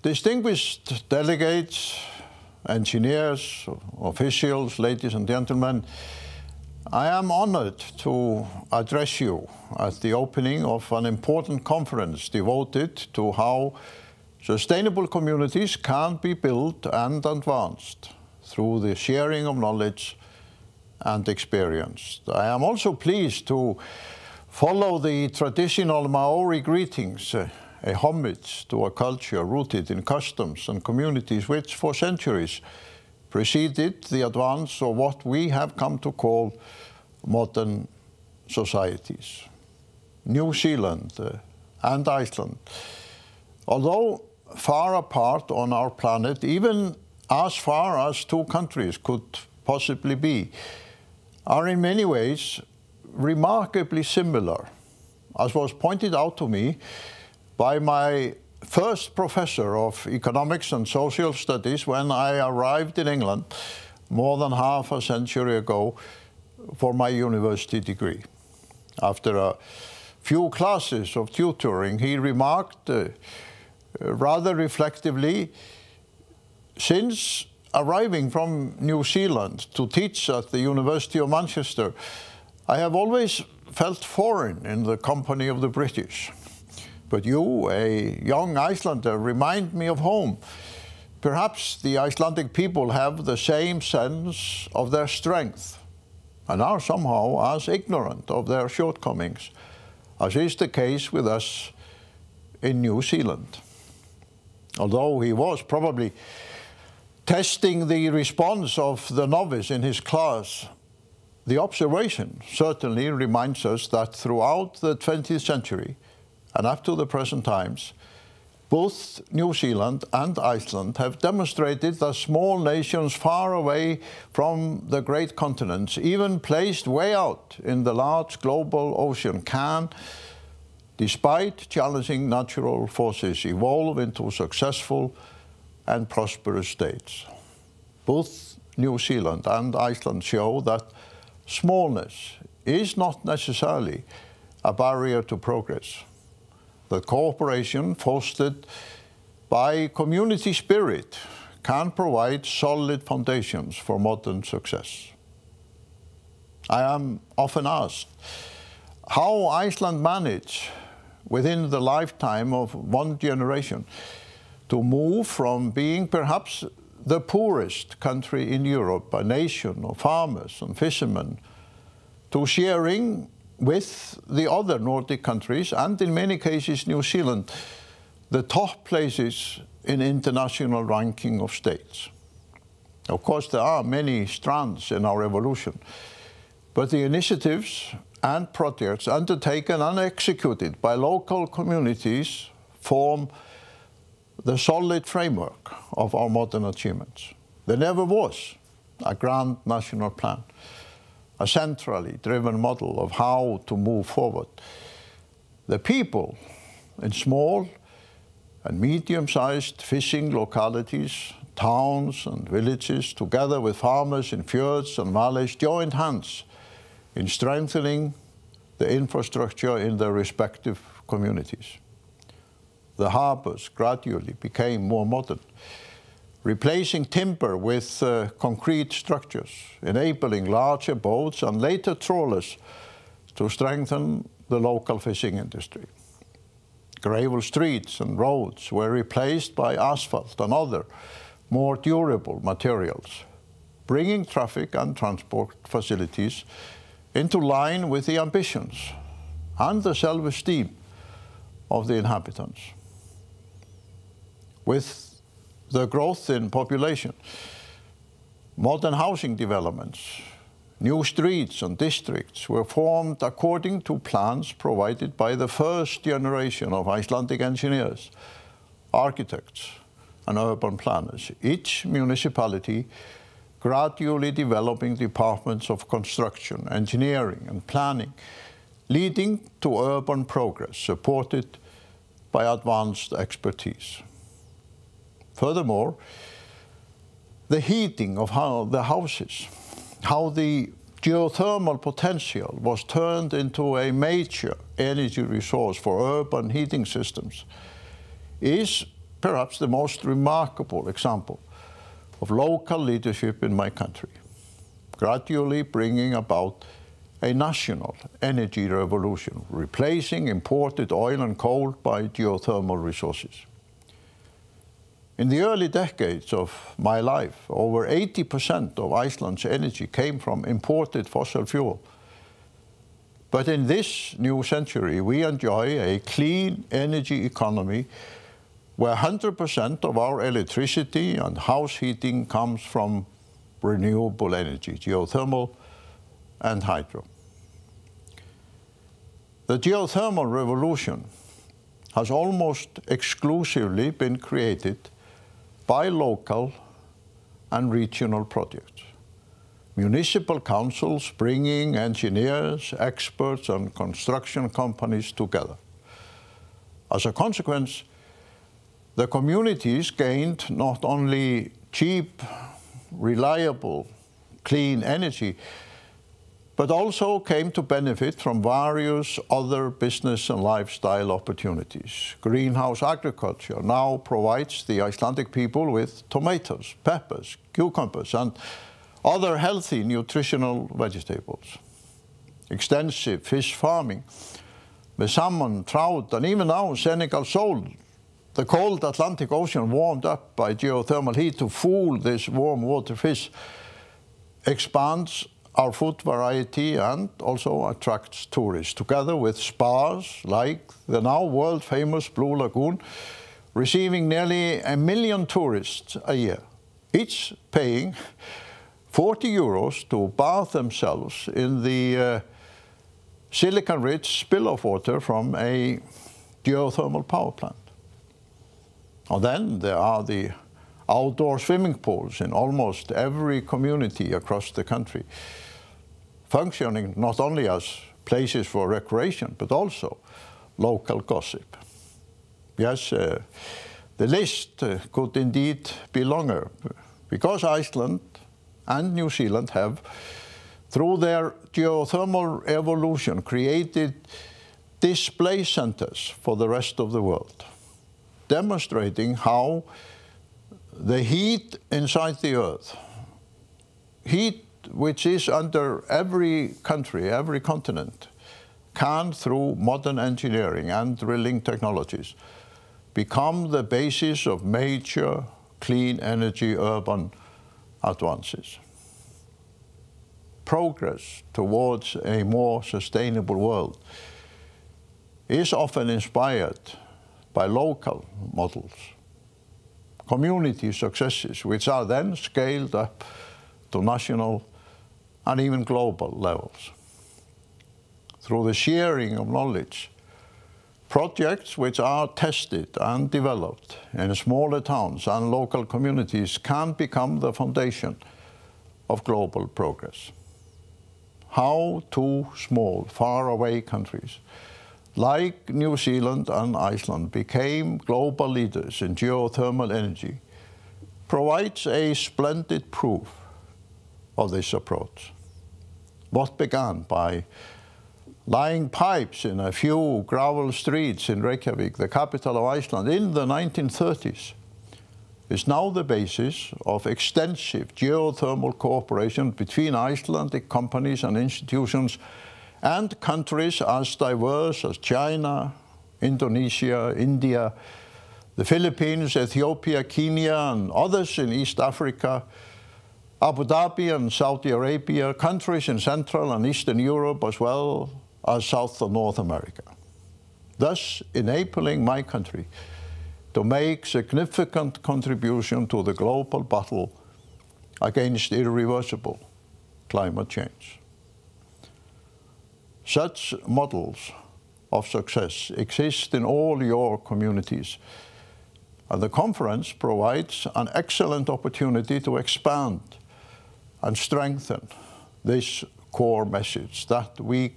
Distinguished delegates, engineers, officials, ladies and gentlemen, I am honored to address you at the opening of an important conference devoted to how sustainable communities can be built and advanced through the sharing of knowledge and experience. I am also pleased to follow the traditional Maori greetings, a homage to a culture rooted in customs and communities which for centuries preceded the advance of what we have come to call modern societies. New Zealand and Iceland, although far apart on our planet, even as far as two countries could possibly be, are in many ways remarkably similar, as was pointed out to me by my first professor of economics and social studies when I arrived in England more than half a century ago for my university degree. After a few classes of tutoring, he remarked rather reflectively, since arriving from New Zealand to teach at the University of Manchester, I have always felt foreign in the company of the British. But you, a young Icelander, remind me of home. Perhaps the Icelandic people have the same sense of their strength and are somehow as ignorant of their shortcomings, as is the case with us in New Zealand. Although he was probably testing the response of the novice in his class, the observation certainly reminds us that throughout the 20th century, and up to the present times, both New Zealand and Iceland have demonstrated that small nations far away from the great continents, even placed way out in the large global ocean, can, despite challenging natural forces, evolve into successful and prosperous states. Both New Zealand and Iceland show that smallness is not necessarily a barrier to progress. The cooperation fostered by community spirit can provide solid foundations for modern success. I am often asked how Iceland managed within the lifetime of one generation to move from being perhaps the poorest country in Europe, a nation of farmers and fishermen, to sharing with the other Nordic countries, and in many cases New Zealand, the top places in international ranking of states. Of course, there are many strands in our evolution, but the initiatives and projects undertaken and executed by local communities form the solid framework of our modern achievements. There never was a grand national plan, a centrally driven model of how to move forward. The people in small and medium-sized fishing localities, towns and villages, together with farmers in fjords and valleys, joined hands in strengthening the infrastructure in their respective communities. The harbors gradually became more modern, replacing timber with concrete structures, enabling larger boats and later trawlers to strengthen the local fishing industry. Gravel streets and roads were replaced by asphalt and other more durable materials, bringing traffic and transport facilities into line with the ambitions and the self-esteem of the inhabitants. With the growth in population, modern housing developments, new streets and districts were formed according to plans provided by the first generation of Icelandic engineers, architects and urban planners, each municipality gradually developing departments of construction, engineering and planning, leading to urban progress supported by advanced expertise. Furthermore, the heating of the houses, how the geothermal potential was turned into a major energy resource for urban heating systems, is perhaps the most remarkable example of local leadership in my country, gradually bringing about a national energy revolution, replacing imported oil and coal by geothermal resources. In the early decades of my life, over 80% of Iceland's energy came from imported fossil fuel. But in this new century, we enjoy a clean energy economy where 100% of our electricity and house heating comes from renewable energy, geothermal and hydro. The geothermal revolution has almost exclusively been created by local and regional projects. Municipal councils bringing engineers, experts, and construction companies together. As a consequence, the communities gained not only cheap, reliable, clean energy, but also came to benefit from various other business and lifestyle opportunities. Greenhouse agriculture now provides the Icelandic people with tomatoes, peppers, cucumbers, and other healthy nutritional vegetables. Extensive fish farming with salmon, trout, and even now Senegal sole. The cold Atlantic Ocean warmed up by geothermal heat to fool this warm water fish expands our food variety and also attracts tourists, together with spas like the now world-famous Blue Lagoon, receiving nearly 1 million tourists a year, each paying 40 euros to bathe themselves in the silicon-rich spill-off water from a geothermal power plant. And then there are the outdoor swimming pools in almost every community across the country, functioning not only as places for recreation, but also local gossip. Yes, the list could indeed be longer, because Iceland and New Zealand have, through their geothermal evolution, created display centers for the rest of the world, demonstrating how the heat inside the earth, heat which is under every country, every continent, can, through modern engineering and drilling technologies, become the basis of major clean energy urban advances. Progress towards a more sustainable world is often inspired by local models, community successes, which are then scaled up to national and even global levels. Through the sharing of knowledge, projects which are tested and developed in smaller towns and local communities can become the foundation of global progress. How two small, faraway countries like New Zealand and Iceland became global leaders in geothermal energy provides a splendid proof of this approach. What began by laying pipes in a few gravel streets in Reykjavik, the capital of Iceland, in the 1930s, is now the basis of extensive geothermal cooperation between Icelandic companies and institutions and countries as diverse as China, Indonesia, India, the Philippines, Ethiopia, Kenya, and others in East Africa, Abu Dhabi and Saudi Arabia, countries in Central and Eastern Europe, as well as South and North America, thus enabling my country to make significant contribution to the global battle against irreversible climate change. Such models of success exist in all your communities, and the conference provides an excellent opportunity to expand and strengthen this core message that we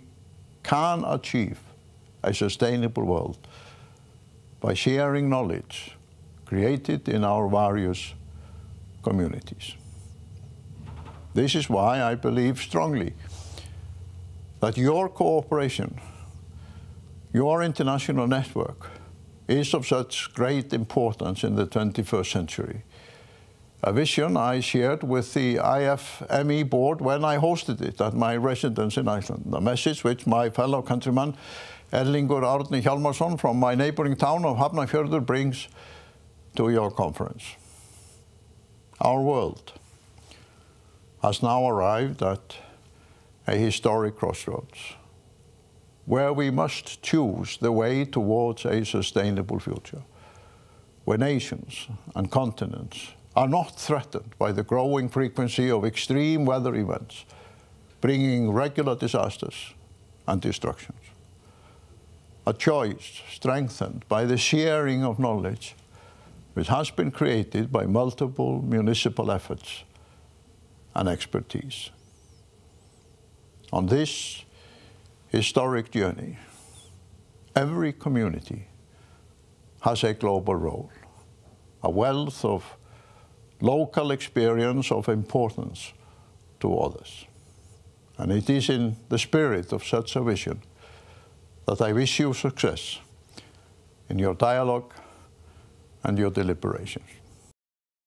can achieve a sustainable world by sharing knowledge created in our various communities. This is why I believe strongly that your cooperation, your international network, is of such great importance in the 21st century. A vision I shared with the IFME board when I hosted it at my residence in Iceland. A message which my fellow countryman Erlingur Árni Hjálmarsson from my neighboring town of Hafnarfjörður brings to your conference. Our world has now arrived at a historic crossroads where we must choose the way towards a sustainable future, where nations and continents are not threatened by the growing frequency of extreme weather events, bringing regular disasters and destructions. A choice strengthened by the sharing of knowledge which has been created by multiple municipal efforts and expertise. On this historic journey, every community has a global role, a wealth of local experience of importance to others. And it is in the spirit of such a vision that I wish you success in your dialogue and your deliberations.